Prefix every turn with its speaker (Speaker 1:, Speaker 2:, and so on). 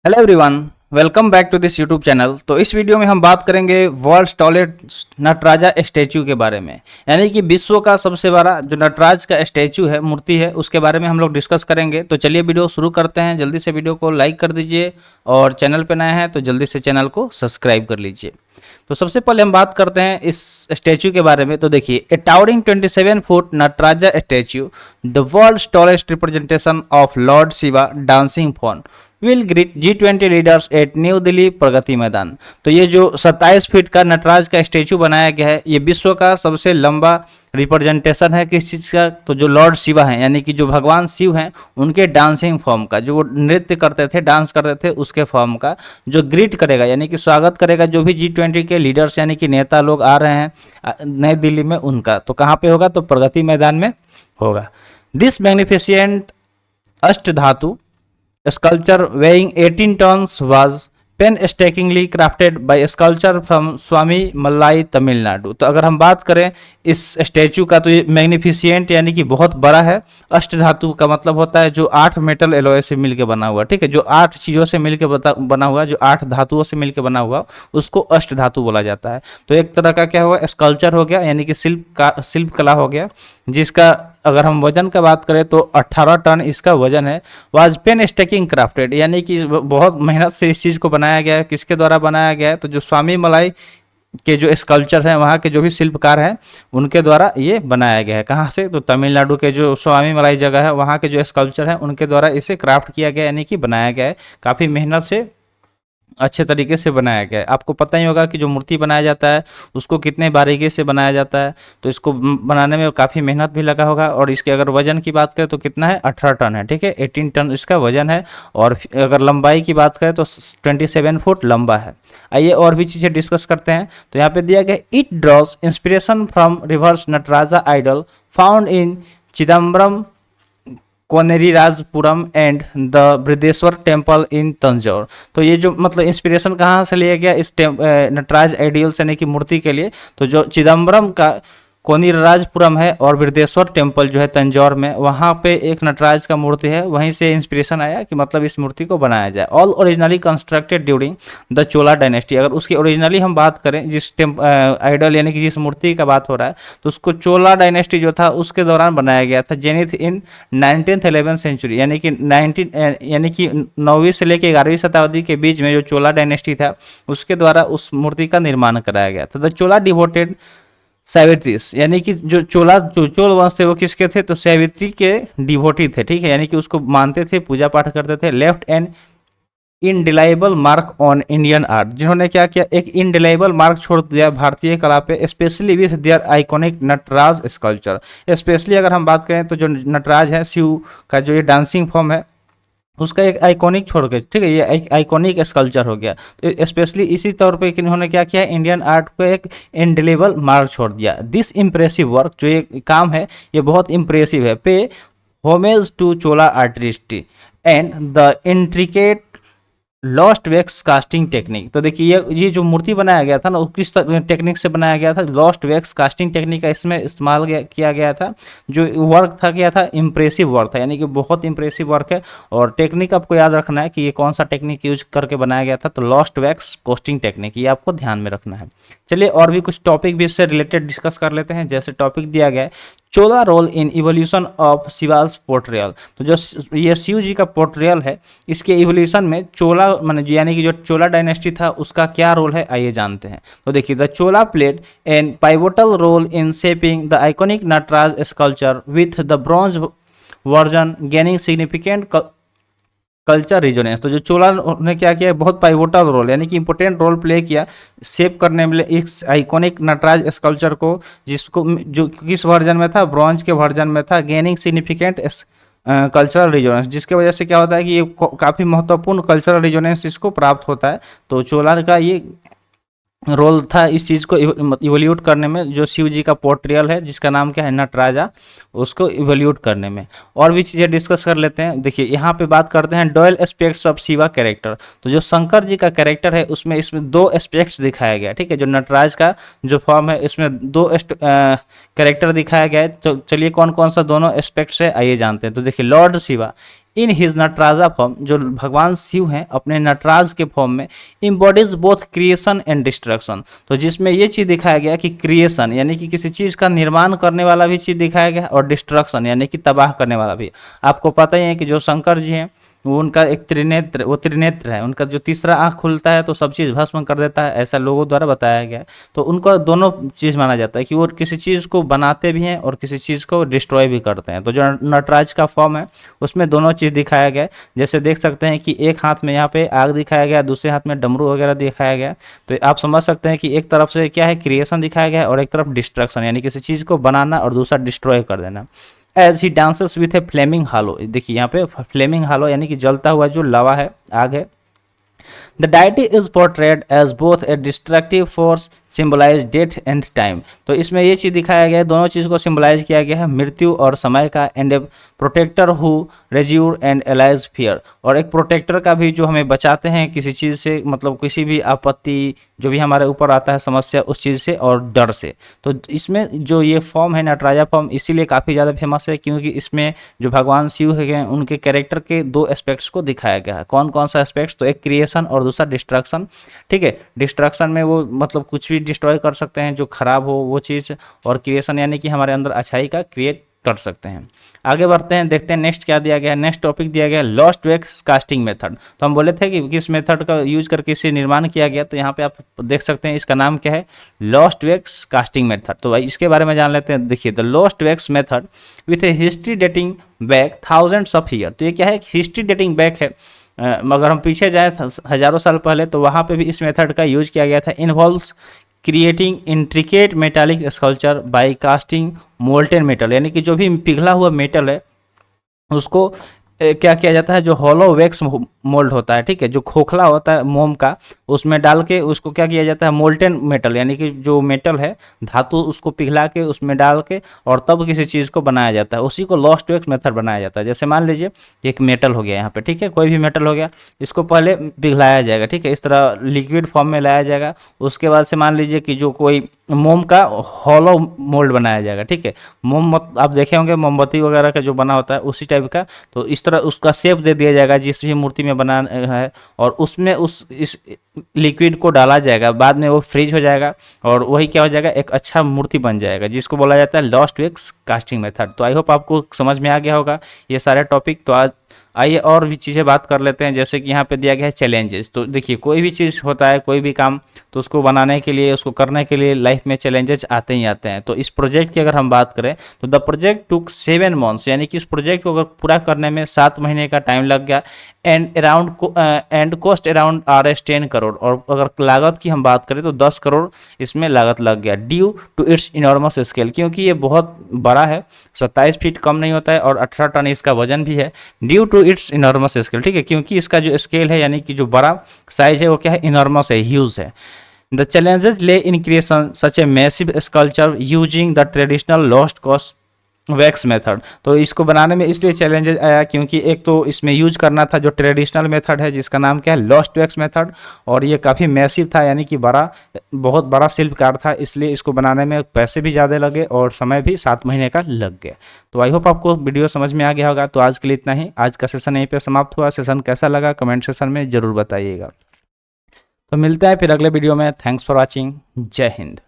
Speaker 1: Hello everyone, welcome back to this YouTube channel. तो इस video में हम बात करेंगे वर्ल्ड टॉलेस्ट नटराजा स्टैचू के बारे में, यानी कि विश्व का सबसे बड़ा जो नटराज का स्टैचू है, मूर्ति है, उसके बारे में हम लोग डिस्कस करेंगे। तो चलिए वीडियो शुरू करते हैं। जल्दी से वीडियो को लाइक कर दीजिए और चैनल पर नए हैं तो जल्दी से चैनल को सब्सक्राइब कर लीजिए। तो सबसे पहले हम बात करते हैं इस स्टैचू के बारे में। तो देखिए, a towering 27 foot Nataraja statue, the world tallest representation of lord Shiva dancing form will greet G20 leaders at New Delhi Pragati Maidan. तो ये जो 27 फीट का नटराज का स्टैचू बनाया गया है, ये विश्व का सबसे लंबा रिप्रेजेंटेशन है किस चीज़ का? तो जो लॉर्ड शिवा हैं, यानी कि जो भगवान शिव हैं, उनके डांसिंग फॉर्म का, जो वो नृत्य करते थे, डांस करते थे, उसके फॉर्म का जो ग्रीट करेगा, यानी कि स्वागत करेगा जो भी G20 के लीडर्स यानी कि नेता लोग आ रहे हैं नई दिल्ली में, उनका। तो कहाँ पे होगा? तो प्रगति मैदान में होगा। दिस मैग्निफिसेंट अष्ट धातु sculpture weighing 18 tons was painstakingly crafted by a sculptor from स्वामी मल्लाई तमिलनाडु। तो अगर हम बात करें इस स्टैचू का, तो ये मैग्निफिशिएंट यानी कि बहुत बड़ा है। अष्ट धातु का मतलब होता है जो 8 मेटल एलॉय से मिलकर बना हुआ, ठीक है, जो 8 चीज़ों से मिलकर बना हुआ, जो 8 धातुओं से मिलकर बना हुआ, उसको अष्ट धातु बोला जाता है। तो एक तरह का क्या हुआ? स्कल्पचर हो गया, यानी कि शिल्प कला हो गया, जिसका अगर हम वजन का बात करें तो 18 टन इसका वजन है। वाज पेन स्टेकिंग क्राफ्टेड, यानी कि बहुत मेहनत से इस चीज़ को बनाया गया है। किसके द्वारा बनाया गया है? तो जो स्वामी मलाई के जो स्कल्पचर हैं, वहाँ के जो भी शिल्पकार हैं, उनके द्वारा ये बनाया गया है। कहाँ से? तो तमिलनाडु के जो स्वामी मलाई जगह है, वहाँ के जो स्कल्पचर हैं, उनके द्वारा इसे क्राफ्ट किया गया, यानी कि बनाया गया है। काफ़ी मेहनत से अच्छे तरीके से बनाया गया है। आपको पता ही होगा कि जो मूर्ति बनाया जाता है उसको कितने बारीकी से बनाया जाता है, तो इसको बनाने में काफ़ी मेहनत भी लगा होगा। और इसके अगर वजन की बात करें तो कितना है? 18 टन है, ठीक है, 18 टन इसका वजन है। और अगर लंबाई की बात करें तो 27 फुट लंबा है। आइए और भी चीज़ें डिस्कस करते हैं। तो यहाँ पे दिया गया, it draws inspiration from revered Nataraja idol found in Chidambaram Konerirajapuram and the Brihadeeswara temple in Tanjore. तो ये जो मतलब इंस्पिरेशन कहाँ से लिया गया इस नटराज आइडियल्स यानी कि मूर्ति के लिए? तो जो चिदम्बरम का कोनिराजपुरम है और बृहदेश्वर टेम्पल जो है तंजौर में, वहाँ पे एक नटराज का मूर्ति है, वहीं से इंस्पिरेशन आया कि मतलब इस मूर्ति को बनाया जाए। All originally constructed during the Chola dynasty. अगर उसकी ओरिजिनली हम बात करें, जिस आइडल यानी कि जिस मूर्ति का बात हो रहा है, तो उसको चोला डायनेस्टी जो था उसके दौरान बनाया गया था, जेनिथ इन 19th 11th सेंचुरी, यानी कि 9वीं से लेकर 11वीं शताब्दी के बीच में जो चोला डायनेस्टी था, उसके द्वारा उस मूर्ति का निर्माण कराया गया था। द चोला डिवोटेड सैवित्रीस, यानी कि जो चोल वंश थे वो किसके थे? तो सैवित्री के डिवोटी थे, ठीक है, यानी कि उसको मानते थे, पूजा पाठ करते थे। Left an indelible mark on Indian art, जिन्होंने क्या किया? एक इनडिलाइबल मार्क छोड़ दिया भारतीय कला पे, specially with their iconic Nataraj sculpture. Specially अगर हम बात करें तो जो नटराज है, शिव का जो ये डांसिंग फॉर्म है, उसका एक आइकॉनिक छोड़ के, ठीक है, ये एक आइकॉनिक स्कल्पचर हो गया। तो स्पेशली इसी तौर पे इन्होंने क्या किया? इंडियन आर्ट को एक इंडिलेबल मार्क छोड़ दिया। दिस इम्प्रेसिव वर्क, जो ये काम है ये बहुत इम्प्रेसिव है। Pay homage to Chola artist and the intricate lost wax casting technique. तो देखिए, ये जो मूर्ति बनाया गया था ना, वो किस टेक्निक से बनाया गया था? लॉस्ट वैक्स कास्टिंग टेक्निक का इसमें इस्तेमाल किया गया था। जो वर्क था क्या था? इम्प्रेसिव वर्क था, यानी कि बहुत इम्प्रेसिव वर्क है। और टेक्निक आपको याद रखना है कि ये कौन सा टेक्निक यूज करके बनाया गया था? तो लॉस्ट वैक्स कास्टिंग टेक्निक, ये आपको ध्यान में रखना है। चलिए और भी कुछ टॉपिक भी इससे रिलेटेड डिस्कस कर लेते हैं। जैसे टॉपिक दिया गया है, Chola role in evolution of Shiva's portrayal. तो जो ये शिव जी का पोर्ट्रियल है, इसके इवोल्यूशन में चोला यानी कि जो चोला डायनेस्टी था उसका क्या रोल है, आइए जानते हैं। तो देखिए, the Chola played an pivotal role in shaping the iconic Nataraj sculpture with the bronze version gaining significant culture resonance. तो जो चोला ने क्या किया? बहुत पाइवोटल रोल यानी कि इंपॉर्टेंट रोल प्ले किया शेप करने में इस आइकॉनिक नटराज स्कल्पचर को, जिसको जो किस वर्जन में था? ब्रॉन्ज के वर्जन में था। गेनिंग सिग्निफिकेंट कल्चरल रिजोनेंस, जिसके वजह से क्या होता है कि ये काफ़ी महत्वपूर्ण कल्चरल रिजोनेंस इसको प्राप्त होता है। तो चोला का ये रोल था इस चीज़ को इवोल्यूट करने में, जो शिव जी का पोर्ट्रियल है जिसका नाम क्या है? नटराजा, उसको इवोल्यूट करने में। और भी चीज़ें डिस्कस कर लेते हैं। देखिए, यहाँ पे बात करते हैं dual aspects of Shiva character. तो जो शंकर जी का कैरेक्टर है उसमें दो एस्पेक्ट्स दिखाया गया, ठीक है। जो नटराज का जो फॉर्म है इसमें दो कैरेक्टर दिखाया गया है। तो चलिए कौन कौन सा दोनों एस्पेक्ट्स है, आइए जानते हैं। तो देखिए, Lord Shiva in his Nataraja form, जो भगवान शिव हैं अपने नटराज के फॉर्म में, इम्बॉडीज बोथ क्रिएशन एंड डिस्ट्रक्शन। तो जिसमें ये चीज़ दिखाया गया कि क्रिएशन यानी कि किसी चीज़ का निर्माण करने वाला भी चीज़ दिखाया गया, और डिस्ट्रक्शन यानी कि तबाह करने वाला भी। आपको पता ही है कि जो शंकर जी हैं वो उनका एक त्रिनेत्र है, उनका जो तीसरा आंख खुलता है तो सब चीज़ भस्म कर देता है, ऐसा लोगों द्वारा बताया गया है। तो उनका दोनों चीज़ माना जाता है कि वो किसी चीज़ को बनाते भी हैं और किसी चीज़ को डिस्ट्रॉय भी करते हैं। तो जो नटराज का फॉर्म है उसमें दोनों चीज़ दिखाया गया है। जैसे देख सकते हैं कि एक हाथ में यहाँ पे आग दिखाया गया, दूसरे हाथ में डमरू वगैरह दिखाया गया। तो आप समझ सकते हैं कि एक तरफ से क्या है, क्रिएशन दिखाया गया है, और एक तरफ डिस्ट्रक्शन यानी किसी चीज़ को बनाना और दूसरा डिस्ट्रॉय कर देना। As he dances with a flaming halo, देखिए यहाँ पे फ्लेमिंग हालो यानी कि जलता हुआ जो लावा है, आग है। The deity is portrayed as both a destructive force symbolize death and time. तो इसमें ये चीज़ दिखाया गया है, दोनों चीज़ को सिम्बलाइज किया गया है, मृत्यु और समय का, and a protector who reassure and allays fear, और एक प्रोटेक्टर का भी जो हमें बचाते हैं किसी चीज़ से, मतलब किसी भी आपत्ति जो भी हमारे ऊपर आता है समस्या, उस चीज़ से और डर से। तो इसमें जो ये फॉर्म है नटराजा फॉर्म इसीलिए काफ़ी ज़्यादा फेमस है क्योंकि इसमें जो भगवान शिव है उनके कैरेक्टर के दो एस्पेक्ट्स को दिखाया गया है। कौन कौन सा एस्पेक्ट्स, तो एक क्रिएशन और दूसरा डिस्ट्रक्शन। ठीक है, डिस्ट्रक्शन में वो मतलब कुछ भी डिस्ट्रॉय कर सकते हैं जो खराब हो वो चीज़, और क्रिएशन यानी कि हमारे अंदर अच्छाई का क्रिएट कर सकते हैं। आगे बढ़ते हैं, देखते हैं नेक्स्ट क्या दिया गया है। नेक्स्ट टॉपिक दिया गया है लॉस्ट वैक्स कास्टिंग मेथड। तो हम बोले थे कि किस मेथड का यूज करके इसे निर्माण किया गया, तो यहाँ पे आप देख सकते हैं इसका नाम क्या है, लॉस्ट वैक्स कास्टिंग मेथड। तो भाई इसके बारे में जान लेते हैं। देखिए, the lost wax method with A history dating back thousands of year. तो ये क्या है, हिस्ट्री डेटिंग बैक है, मगर हम पीछे जाए हज़ारों साल पहले तो वहाँ पे भी इस मेथड का यूज किया गया था। Involves creating intricate metallic sculpture by casting molten metal, यानी कि जो भी पिघला हुआ मेटल है उसको क्या किया जाता है, जो हॉलो वैक्स मोल्ड होता है, ठीक है, जो खोखला होता है मोम का, उसमें डाल के उसको क्या किया जाता है, मोल्टेन मेटल यानी कि जो मेटल है धातु, उसको पिघला के उसमें डाल के और तब किसी चीज़ को बनाया जाता है, उसी को लॉस्ट वैक्स मेथड बनाया जाता है। जैसे मान लीजिए एक मेटल हो गया यहाँ पे, ठीक है, कोई भी मेटल हो गया, इसको पहले पिघलाया जाएगा, ठीक है, इस तरह लिक्विड फॉर्म में लाया जाएगा। उसके बाद से मान लीजिए कि जो कोई मोम का हॉलो मोल्ड बनाया जाएगा, ठीक है, मोम आप देखे होंगे मोमबत्ती वगैरह का जो बना होता है उसी टाइप का, तो इस तरह उसका शेप दे दिया जाएगा जिस भी मूर्ति में बना है, और उसमें इस लिक्विड को डाला जाएगा, बाद में वो फ्रीज हो जाएगा और वही क्या हो जाएगा, एक अच्छा मूर्ति बन जाएगा, जिसको बोला जाता है लॉस्ट वैक्स कास्टिंग मेथड। तो आई होप आपको समझ में आ गया होगा ये सारे टॉपिक। तो आज आइए और भी चीज़ें बात कर लेते हैं, जैसे कि यहाँ पे दिया गया है चैलेंजेस। तो देखिए, कोई भी चीज़ होता है, कोई भी काम, तो उसको बनाने के लिए, उसको करने के लिए लाइफ में चैलेंजेस आते ही आते हैं। तो इस प्रोजेक्ट की अगर हम बात करें तो द प्रोजेक्ट टुक 7 months, यानी कि इस प्रोजेक्ट को अगर पूरा करने में 7 महीने का टाइम लग गया, and cost around Rs 10 crore, और अगर लागत की हम बात करें तो 10 करोड़ इसमें लागत लग गया, due to its enormous scale, क्योंकि ये बहुत बड़ा है, 27 फीट कम नहीं होता है और 18 टन इसका वजन भी है, due to its enormous scale, ठीक है, क्योंकि इसका जो स्केल है यानी कि जो बड़ा साइज है वो क्या है, इनॉर्मस है, ह्यूज है। द चैलेंजेस ले in creation such a massive sculpture using the traditional lost cost wax method. तो इसको बनाने में इसलिए चैलेंजेस आया क्योंकि एक तो इसमें यूज करना था जो ट्रेडिशनल मेथड है जिसका नाम क्या है, लॉस्ट वैक्स मेथड, और ये काफ़ी मैसिव था यानी कि बहुत बड़ा शिल्पकार था, इसलिए इसको बनाने में पैसे भी ज़्यादा लगे और समय भी 7 महीने का लग गया। तो आई होप आपको वीडियो समझ में आ गया होगा। तो आज के लिए इतना ही, आज का सेशन यहीं पर समाप्त हुआ। सेशन कैसा लगा कमेंट सेशन में ज़रूर बताइएगा। तो मिलते हैं फिर अगले वीडियो में। Thanks for watching. जय हिंद।